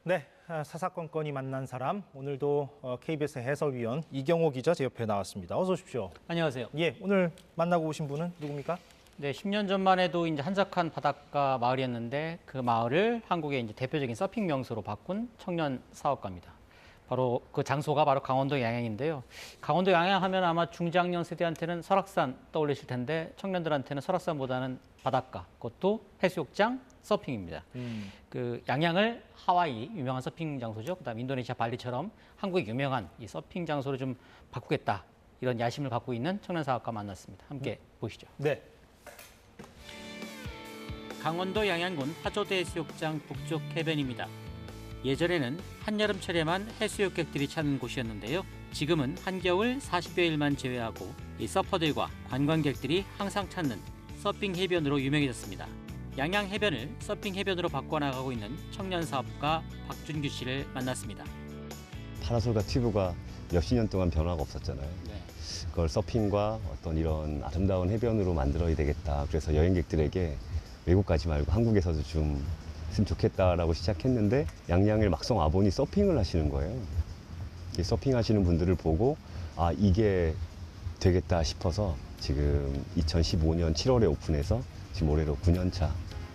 네, 사사건건이 만난 사람. 오늘도 KBS 해설위원 이경호 기자 제 옆에 나왔습니다. 어서 오십시오. 안녕하세요. 예, 오늘 만나고 오신 분은 누굽니까? 네, 10년 전만 해도 이제 한적한 바닷가 마을이었는데 그 마을을 한국의 이제 대표적인 서핑 명소로 바꾼 청년 사업가입니다. 바로 그 장소가 바로 강원도 양양인데요. 강원도 양양 하면 아마 중장년 세대한테는 설악산 떠올리실 텐데 청년들한테는 설악산보다는 바닷가, 그것도 해수욕장, 서핑입니다. 그 양양을 하와이 유명한 서핑 장소죠. 그다음 인도네시아 발리처럼 한국의 유명한 이 서핑 장소로 좀 바꾸겠다. 이런 야심을 갖고 있는 청년 사업가 만났습니다. 함께 보시죠. 네. 강원도 양양군 화조대 해수욕장 북쪽 해변입니다. 예전에는 한여름철에만 해수욕객들이 찾는 곳이었는데요. 지금은 한겨울 40여일만 제외하고 이 서퍼들과 관광객들이 항상 찾는 서핑 해변으로 유명해졌습니다. 양양 해변을 서핑 해변으로 바꿔나가고 있는 청년 사업가 박준규 씨를 만났습니다. 파라솔과 튜브가 몇십 년 동안 변화가 없었잖아요. 네. 그걸 서핑과 어떤 이런 아름다운 해변으로 만들어야 되겠다. 그래서 여행객들에게 외국 가지 말고 한국에서도 좀 했으면 좋겠다라고 시작했는데 양양을 막상 와보니 서핑을 하시는 거예요. 이 서핑 하시는 분들을 보고 아 이게 되겠다 싶어서 지금 2015년 7월에 오픈해서 지금 올해로 9년 차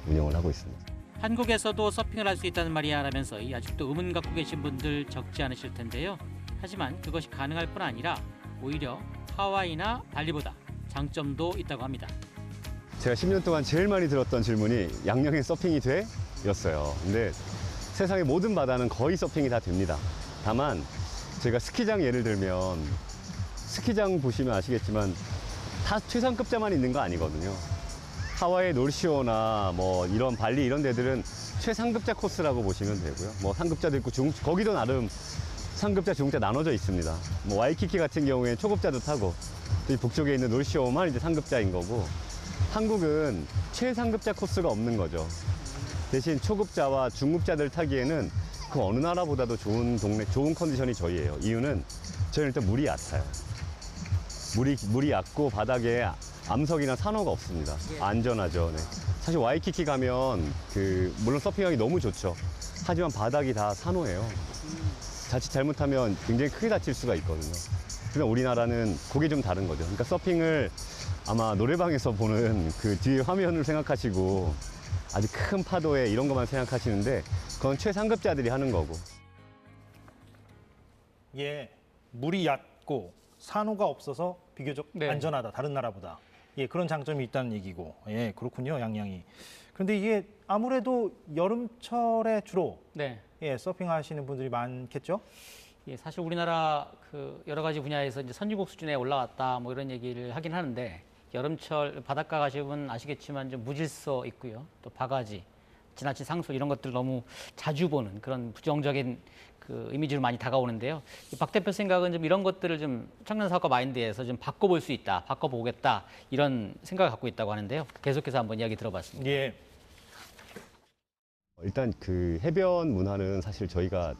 운영을 하고 있습니다. 한국에서도 서핑을 할 수 있다는 말이 하라면서 아직도 의문 갖고 계신 분들 적지 않으실 텐데요. 하지만 그것이 가능할 뿐 아니라 오히려 하와이나 발리보다 장점도 있다고 합니다. 제가 10년 동안 제일 많이 들었던 질문이 양양에 서핑이 돼? 였어요. 근데 세상의 모든 바다는 거의 서핑이 다 됩니다. 다만 제가 스키장 예를 들면 스키장 보시면 아시겠지만 다 최상급자만 있는 거 아니거든요. 하와이 노르시오나 뭐 이런 발리 이런 데들은 최상급자 코스라고 보시면 되고요. 뭐 상급자도 있고 거기도 나름 상급자, 중급자 나눠져 있습니다. 뭐 와이키키 같은 경우에는 초급자도 타고 이 북쪽에 있는 노르시오만 이제 상급자인 거고 한국은 최상급자 코스가 없는 거죠. 대신 초급자와 중급자들 타기에는 그 어느 나라보다도 좋은 동네, 좋은 컨디션이 저희예요. 이유는 저희는 일단 물이 얕아요. 물이 얕고 바닥에 암석이나 산호가 없습니다. 안전하죠. 네. 사실 와이키키 가면 물론 서핑하기 너무 좋죠. 하지만 바닥이 다 산호예요. 자칫 잘못하면 굉장히 크게 다칠 수가 있거든요. 그러나 우리나라는 그게 좀 다른 거죠. 그러니까 서핑을 아마 노래방에서 보는 그 뒤에 화면을 생각하시고 아주 큰 파도에 이런 것만 생각하시는데 그건 최상급자들이 하는 거고. 예, 물이 얕고 산호가 없어서 비교적 네. 안전하다. 다른 나라보다. 예, 그런 장점이 있다는 얘기고. 예, 그렇군요, 양양이. 그런데 이게 아무래도 여름철에 주로 네. 예, 서핑하시는 분들이 많겠죠? 예, 사실 우리나라 그 여러 가지 분야에서 이제 선진국 수준에 올라왔다 뭐 이런 얘기를 하긴 하는데 여름철 바닷가 가시면 아시겠지만 좀 무질서 있고요. 또 바가지, 지나친 상술 이런 것들 너무 자주 보는 그런 부정적인 그 이미지로 많이 다가오는데요. 박 대표 생각은 좀 이런 것들을 좀 청년 사업가 마인드에서 좀 바꿔볼 수 있다, 바꿔보겠다 이런 생각을 갖고 있다고 하는데요. 계속해서 한번 이야기 들어봤습니다. 예. 일단 그 해변 문화는 사실 저희가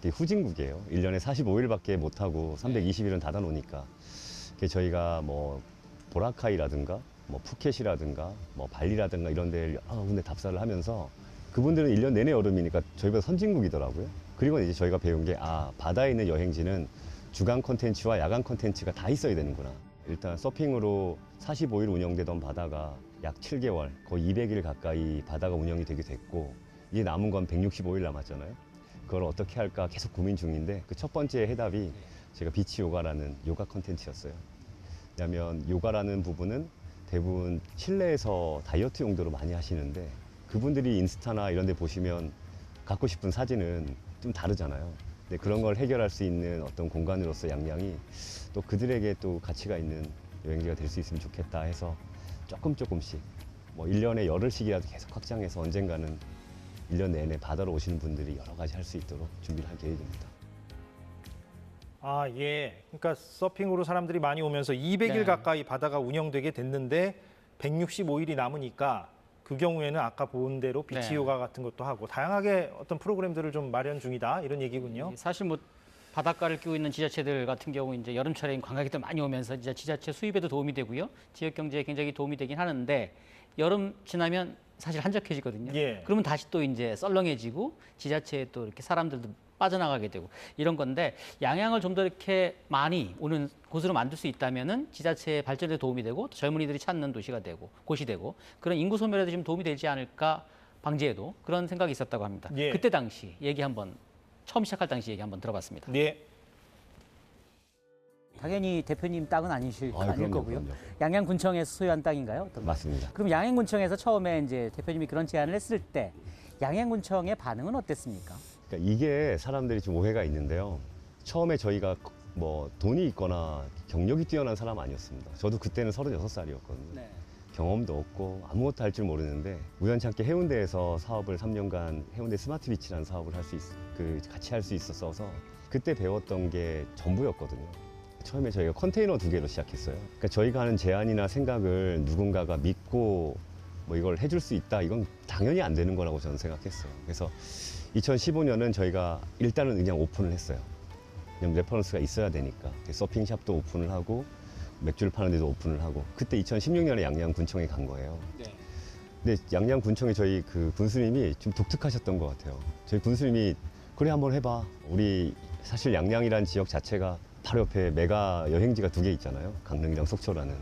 되게 후진국이에요. 1년에 45일밖에 못하고 320일은 닫아놓으니까. 저희가 뭐 보라카이라든가 뭐 푸켓이라든가 뭐 발리라든가 이런 데 여러 군데 답사를 하면서 그분들은 1년 내내 여름이니까 저희보다 선진국이더라고요. 그리고 이제 저희가 배운 게 바다에 있는 여행지는 주간 콘텐츠와 야간 콘텐츠가 다 있어야 되는구나. 일단 서핑으로 45일 운영되던 바다가 약 7개월, 거의 200일 가까이 바다가 운영이 되게 됐고 이제 남은 건 165일 남았잖아요. 그걸 어떻게 할까 계속 고민 중인데 그 첫 번째 해답이 제가 비치 요가라는 요가 콘텐츠였어요. 왜냐하면 요가라는 부분은 대부분 실내에서 다이어트 용도로 많이 하시는데 그분들이 인스타나 이런 데 보시면 갖고 싶은 사진은 좀 다르잖아요. 근데 그런 걸 해결할 수 있는 어떤 공간으로서 양양이 또 그들에게 또 가치가 있는 여행지가 될 수 있으면 좋겠다 해서 조금씩 뭐 1년에 열흘씩이라도 계속 확장해서 언젠가는 1년 내내 바다로 오시는 분들이 여러 가지 할 수 있도록 준비를 할 계획입니다. 아, 예. 그러니까 서핑으로 사람들이 많이 오면서 200일 네. 가까이 바다가 운영되게 됐는데 165일이 남으니까 그 경우에는 아까 본 대로 비치 네. 요가 같은 것도 하고 다양하게 어떤 프로그램들을 좀 마련 중이다 이런 얘기군요. 사실 뭐 바닷가를 끼고 있는 지자체들 같은 경우 이제 여름철에 관광객들 많이 오면서 이제 지자체 수입에도 도움이 되고요. 지역 경제에 굉장히 도움이 되긴 하는데 여름 지나면 사실 한적해지거든요. 예. 그러면 다시 또 이제 썰렁해지고 지자체에 또 이렇게 사람들도 빠져나가게 되고 이런 건데 양양을 좀 더 이렇게 많이 오는 곳으로 만들 수 있다면은 지자체의 발전에 도움이 되고 또 젊은이들이 찾는 도시가 되고 곳이 되고 그런 인구 소멸에도 좀 도움이 되지 않을까 방지에도 그런 생각이 있었다고 합니다. 예. 그때 당시 얘기 한번 처음 시작할 당시 얘기 한번 들어봤습니다. 네. 당연히 대표님 땅은 아닐 그럼요, 거고요. 그럼요. 양양군청에서 소유한 땅인가요? 어떤 맞습니다. 그럼 양양군청에서 처음에 이제 대표님이 그런 제안을 했을 때 양양군청의 반응은 어땠습니까? 그러니까 이게 사람들이 좀 오해가 있는데요. 처음에 저희가 뭐 돈이 있거나 경력이 뛰어난 사람 아니었습니다. 저도 그때는 36살이었거든요. 네. 경험도 없고 아무것도 할 줄 모르는데 우연찮게 해운대에서 사업을 3년간 해운대 스마트 비치라는 사업을 같이 할 수 있었어서 그때 배웠던 게 전부였거든요. 처음에 저희가 컨테이너 2개로 시작했어요. 그러니까 저희가 하는 제안이나 생각을 누군가가 믿고 뭐 이걸 해줄 수 있다, 이건 당연히 안 되는 거라고 저는 생각했어요. 그래서 2015년은 저희가 일단은 그냥 오픈을 했어요. 왜냐면 레퍼런스가 있어야 되니까. 서핑샵도 오픈을 하고 맥주를 파는 데도 오픈을 하고 그때 2016년에 양양군청에 간 거예요. 근데 양양군청에 저희 그 군수님이 좀 독특하셨던 것 같아요. 저희 군수님이 그래 한번 해봐. 우리 사실 양양이라는 지역 자체가 바로 옆에 메가 여행지가 2개 있잖아요. 강릉이랑 속초라는.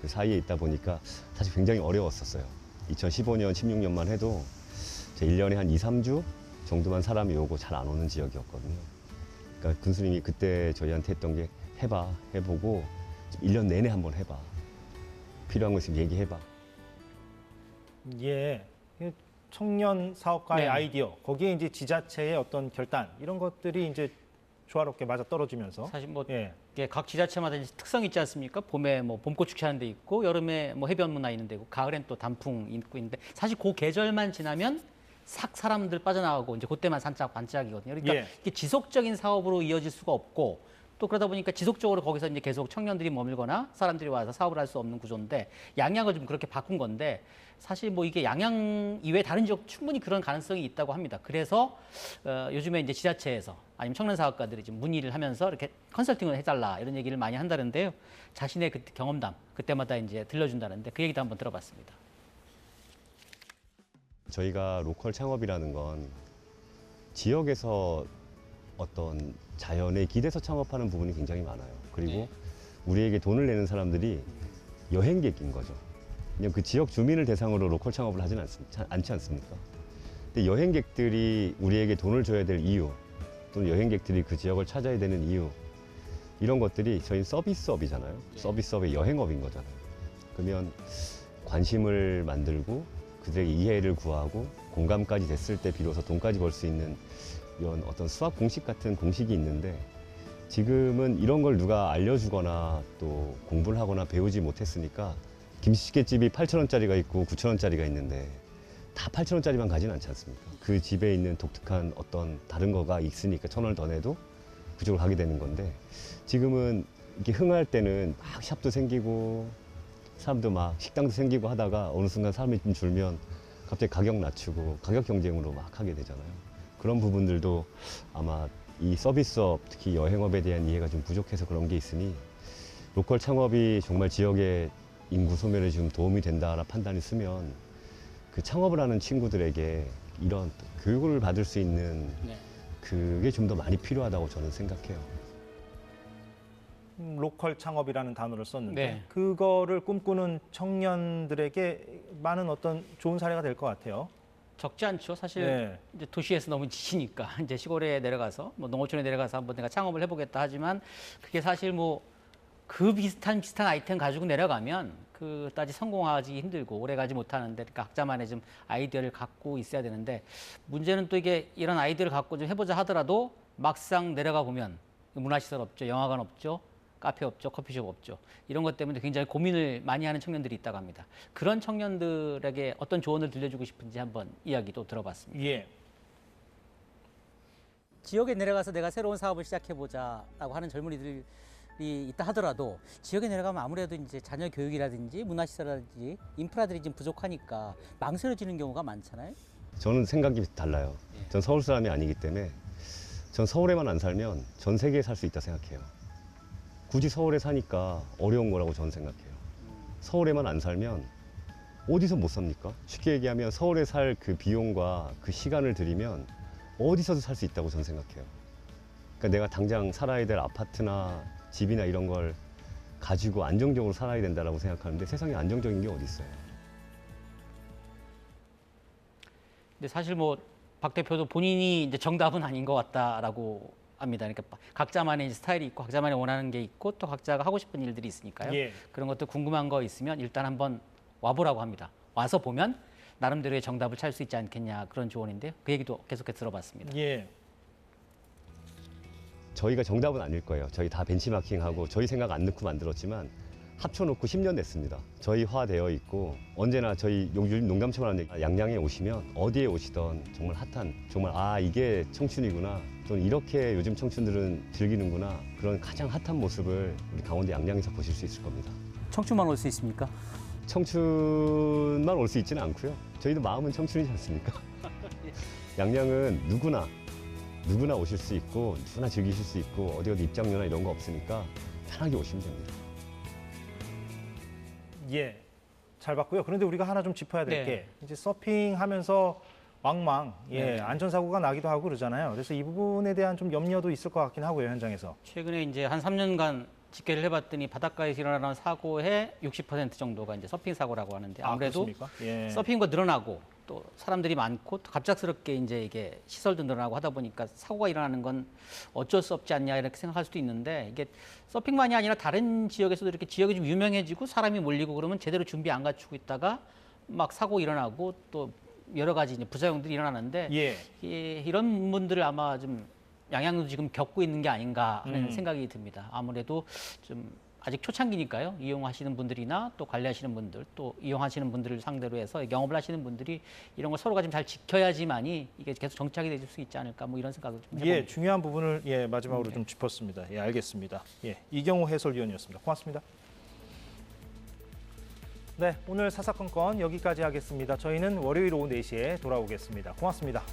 그 사이에 있다 보니까 사실 굉장히 어려웠었어요. 2015년, 16년만 해도 1년에 한 2, 3주 정도만 사람이 오고 잘 안 오는 지역이었거든요. 그러니까 군수님이 그때 저희한테 했던 게 해보고 1년 내내 한번 해봐. 필요한 거 있으면 얘기해봐. 예. 청년 사업가의 네. 아이디어, 거기에 이제 지자체의 어떤 결단 이런 것들이 이제 조화롭게 맞아 떨어지면서 사실 뭐 예. 이게 각 지자체마다 이제 특성이 있지 않습니까? 봄에 뭐 봄꽃 축제하는 데 있고 여름에 뭐 해변 문화 있는 데 있고 가을엔 또 단풍 있고 있는데 사실 그 계절만 지나면 싹 사람들 빠져나가고 이제 그때만 반짝이거든요. 그러니까 예. 이게 지속적인 사업으로 이어질 수가 없고 또 그러다 보니까 지속적으로 거기서 이제 계속 청년들이 머물거나 사람들이 와서 사업을 할 수 없는 구조인데 양양을 좀 그렇게 바꾼 건데 사실 뭐 이게 양양 이외 다른 지역 충분히 그런 가능성이 있다고 합니다. 그래서 요즘에 이제 지자체에서 아니면 청년 사업가들이 지금 문의를 하면서 이렇게 컨설팅을 해달라 이런 얘기를 많이 한다는데요. 자신의 그 경험담 그때마다 이제 들려준다는데 그 얘기도 한번 들어봤습니다. 저희가 로컬 창업이라는 건 지역에서 어떤 자연에 기대서 창업하는 부분이 굉장히 많아요. 그리고 우리에게 돈을 내는 사람들이 여행객인 거죠. 그냥 그 지역 주민을 대상으로 로컬 창업을 하진 않지 않습니까? 근데 여행객들이 우리에게 돈을 줘야 될 이유, 또는 여행객들이 그 지역을 찾아야 되는 이유, 이런 것들이 저희 서비스업이잖아요. 서비스업의 여행업인 거잖아요. 그러면 관심을 만들고 그들에게 이해를 구하고 공감까지 됐을 때 비로소 돈까지 벌 수 있는 이런 어떤 수학 공식 같은 공식이 있는데 지금은 이런 걸 누가 알려주거나 또 공부를 하거나 배우지 못했으니까 김치찌개집이 8,000원짜리가 있고 9,000원짜리가 있는데 다 8,000원짜리만 가진 않지 않습니까? 그 집에 있는 독특한 어떤 다른 거가 있으니까 1,000원을 더 내도 그쪽으로 가게 되는 건데 지금은 이렇게 흥할 때는 막 샵도 생기고 사람도 막 식당도 생기고 하다가 어느 순간 사람이 좀 줄면 갑자기 가격 낮추고 가격 경쟁으로 막 하게 되잖아요. 그런 부분들도 아마 이 서비스업, 특히 여행업에 대한 이해가 좀 부족해서 그런 게 있으니 로컬 창업이 정말 지역의 인구 소멸에 좀 도움이 된다라는 판단이 쓰면 그 창업을 하는 친구들에게 이런 교육을 받을 수 있는 그게 좀 더 많이 필요하다고 저는 생각해요. 로컬 창업이라는 단어를 썼는데 네. 그거를 꿈꾸는 청년들에게 많은 어떤 좋은 사례가 될 것 같아요. 적지 않죠. 사실 네. 이제 도시에서 너무 지치니까 이제 시골에 내려가서 뭐 농어촌에 내려가서 한번 내가 창업을 해보겠다 하지만 그게 사실 뭐 그 비슷한 아이템 가지고 내려가면 그다지 성공하기 힘들고 오래 가지 못하는데 그러니까 각자만의 좀 아이디어를 갖고 있어야 되는데 문제는 또 이게 이런 아이디어를 갖고 좀 해보자 하더라도 막상 내려가 보면 문화시설 없죠, 영화관 없죠, 카페 없죠, 커피숍 없죠. 이런 것 때문에 굉장히 고민을 많이 하는 청년들이 있다고 합니다. 그런 청년들에게 어떤 조언을 들려주고 싶은지 한번 이야기도 들어봤습니다. 예. 지역에 내려가서 내가 새로운 사업을 시작해보자라고 하는 젊은이들이 있다 하더라도 지역에 내려가면 아무래도 이제 자녀 교육이라든지 문화시설이라든지 인프라들이 좀 부족하니까 망설여지는 경우가 많잖아요. 저는 생각이 달라요. 전 서울 사람이 아니기 때문에 전 서울에만 안 살면 전 세계에 살 수 있다 생각해요. 굳이 서울에 사니까 어려운 거라고 저는 생각해요. 서울에만 안 살면 어디서 못 삽니까? 쉽게 얘기하면 서울에 살 그 비용과 그 시간을 들이면 어디서도 살 수 있다고 저는 생각해요. 그러니까 내가 당장 살아야 될 아파트나 집이나 이런 걸 가지고 안정적으로 살아야 된다고 생각하는데 세상에 안정적인 게 어디 있어요? 근데 사실 뭐 박 대표도 본인이 이제 정답은 아닌 것 같다라고 합니다. 그러니까 각자만의 이제 스타일이 있고 각자만의 원하는 게 있고 또 각자가 하고 싶은 일들이 있으니까요. 예. 그런 것도 궁금한 거 있으면 일단 한번 와보라고 합니다. 와서 보면 나름대로의 정답을 찾을 수 있지 않겠냐 그런 조언인데요. 그 얘기도 계속해서 들어봤습니다. 예. 저희가 정답은 아닐 거예요. 저희 다 벤치마킹하고 저희 생각 안 넣고 만들었지만 합쳐놓고 10년 됐습니다. 저희 화되어 있고 언제나 저희 농담처럼 하는 얘기, 양양에 오시면 어디에 오시던 정말 핫한 정말 아 이게 청춘이구나 또는 이렇게 요즘 청춘들은 즐기는구나 그런 가장 핫한 모습을 우리 강원도 양양에서 보실 수 있을 겁니다. 청춘만 올 수 있습니까? 청춘만 올 수 있지는 않고요. 저희도 마음은 청춘이지 않습니까? 양양은 누구나 오실 수 있고 누구나 즐기실 수 있고 어디 입장료나 이런 거 없으니까 편하게 오시면 됩니다. 예, 잘 봤고요. 그런데 우리가 하나 좀 짚어야 될 네. 게 이제 서핑하면서 왕망 네. 안전사고가 나기도 하고 그러잖아요. 그래서 이 부분에 대한 좀 염려도 있을 것 같긴 하고요, 현장에서. 최근에 이제 한 3년간 집계를 해봤더니 바닷가에서 일어나는 사고의 60% 정도가 이제 서핑 사고라고 하는데 아무래도 그렇습니까? 예. 서핑과 늘어나고 또 사람들이 많고 또 갑작스럽게 이제 이게 시설도 늘어나고 하다 보니까 사고가 일어나는 건 어쩔 수 없지 않냐 이렇게 생각할 수도 있는데 이게 서핑만이 아니라 다른 지역에서도 이렇게 지역이 좀 유명해지고 사람이 몰리고 그러면 제대로 준비 안 갖추고 있다가 막 사고 일어나고 또 여러 가지 이제 부작용들이 일어나는데 예. 이런 분들을 아마 좀 양양도 지금 겪고 있는 게 아닌가 하는 음. 생각이 듭니다. 아무래도 좀 아직 초창기니까요. 이용하시는 분들이나 또 관리하시는 분들, 또 이용하시는 분들을 상대로 해서 영업을 하시는 분들이 이런 걸 서로가 좀 잘 지켜야지만이 이게 계속 정착이 될 수 있지 않을까 뭐 이런 생각을 좀 해봅니다. 예, 중요한 부분을 마지막으로 좀 짚었습니다. 예, 알겠습니다. 예, 이경호 해설위원이었습니다. 고맙습니다. 네, 오늘 사사건건 여기까지 하겠습니다. 저희는 월요일 오후 4시에 돌아오겠습니다. 고맙습니다.